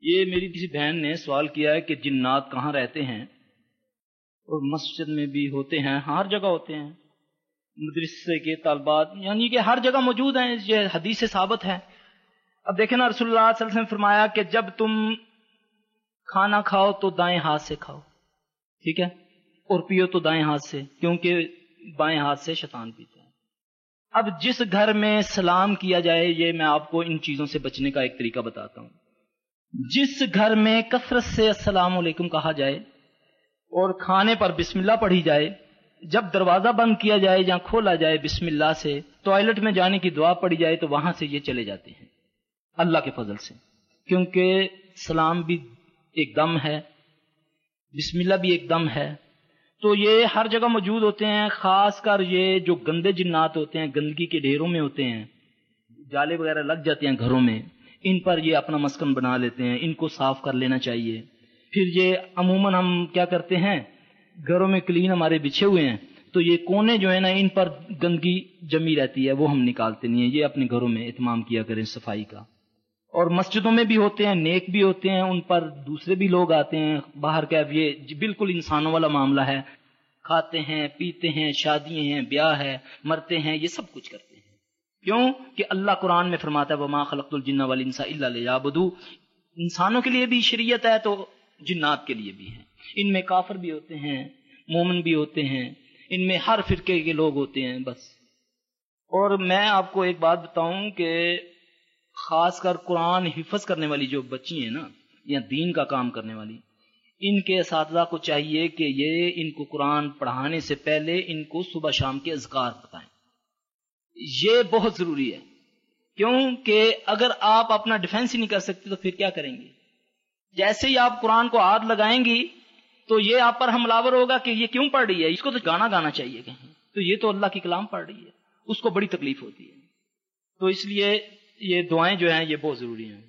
یہ میری کسی بہن نے سوال کیا ہے کہ جنات کہاں رہتے ہیں، اور مسجد میں بھی ہوتے ہیں، ہر جگہ ہوتے ہیں، مدرسے کے طالبات، یعنی کہ ہر جگہ موجود ہیں، یہ حدیث سے ثابت ہے۔ اب دیکھیں نا، رسول اللہ صلی اللہ علیہ وسلم نے فرمایا کہ جب تم کھانا کھاؤ تو دائیں ہاتھ سے کھاؤ، ٹھیک ہے، اور پیو تو دائیں ہاتھ سے، کیونکہ بائیں ہاتھ سے شیطان پیتا ہے۔ اب جس گھر میں سلام کیا جائے، یہ میں آپ کو ان چیزوں سے بچنے کا ایک طریقہ بتاتا ہوں۔ جس گھر میں کثرت سے السلام علیکم کہا جائے اور کھانے پر بسم اللہ پڑھی جائے، جب دروازہ بند کیا جائے یا کھولا جائے بسم اللہ سے، ٹوائلٹ میں جانے کی دعا پڑھی جائے تو وہاں سے یہ چلے جاتے ہیں اللہ کے فضل سے، کیونکہ سلام بھی ایک دم ہے، بسم اللہ بھی ایک دم ہے۔ تو یہ ہر جگہ موجود ہوتے ہیں، خاص کر یہ جو گندے جنات ہوتے ہیں، گندگی کے ڈھیروں میں ہوتے ہیں، جالے وغیرہ لگ جاتے ہیں گھروں میں، ان پر یہ اپنا مسکن بنا لیتے ہیں، ان کو صاف کر لینا چاہیے۔ پھر یہ عموماً ہم کیا کرتے ہیں، گھروں میں کلین ہمارے بچھے ہوئے ہیں، تو یہ کونے جو ہے نا، ان پر گندگی جمی رہتی ہے، وہ ہم نکالتے نہیں ہیں۔ یہ اپنے گھروں میں اہتمام کیا کریں صفائی کا۔ اور مسجدوں میں بھی ہوتے ہیں، نیک بھی ہوتے ہیں، ان پر دوسرے بھی لوگ آتے ہیں باہر کا، یہ بالکل انسانوں والا معاملہ ہے، کھاتے ہیں، پیتے ہیں، شادیاں ہیں، بیاہ ہے، مرتے ہیں، یہ سب کچھ کرتے ہیں۔ کیوں کہ اللہ قرآن میں فرماتا ہے وَمَا خَلَقْتُ الْجِنَّ وَالْإِنسَ إِلَّا لِيَعْبُدُونِ، انسانوں کے لیے بھی شریعت ہے تو جنات کے لیے بھی ہے۔ ان میں کافر بھی ہوتے ہیں، مومن بھی ہوتے ہیں، ان میں ہر فرقے کے لوگ ہوتے ہیں بس۔ اور میں آپ کو ایک بات بتاؤں کہ خاص کر قرآن حفظ کرنے والی جو بچی ہیں نا، یا دین کا کام کرنے والی، ان کے اساتذہ کو چاہیے کہ یہ ان کو قرآن پڑھانے سے پہلے ان کو صبح شام کے اذکار بتائیں۔ یہ بہت ضروری ہے، کیونکہ اگر آپ اپنا ڈیفینس ہی نہیں کر سکتے تو پھر کیا کریں گے؟ جیسے ہی آپ قرآن کو ہاتھ لگائیں گی تو یہ آپ پر حملہ ہوگا کہ یہ کیوں پڑھ رہی ہے، اس کو تو گانا گانا چاہیے کہیں، تو یہ تو اللہ کی کلام پڑھ رہی ہے، اس کو بڑی تکلیف ہوتی ہے۔ تو اس لیے یہ دعائیں جو ہیں یہ بہت ضروری ہیں۔